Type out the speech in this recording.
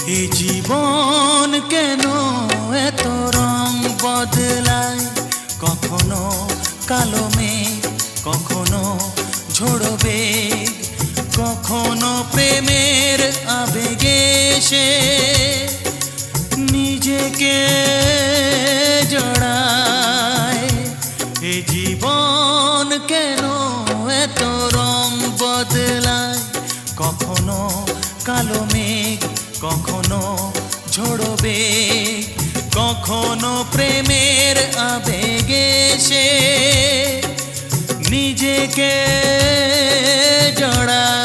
এ জীবন কেন এত রং বদলায়, কখনো কালো মেঘ, কখনো ঝোড়ো বেগ, কখনো প্রেমের আবেগে সে নিজেকে জড়ায়। এ জীবন কেন এত রং বদলায়, কখনো কালো মেঘ, কখনো ঝোড়ো বেগ, কখনো প্রেমের আবেগে সে নিজেকে জড়ায়।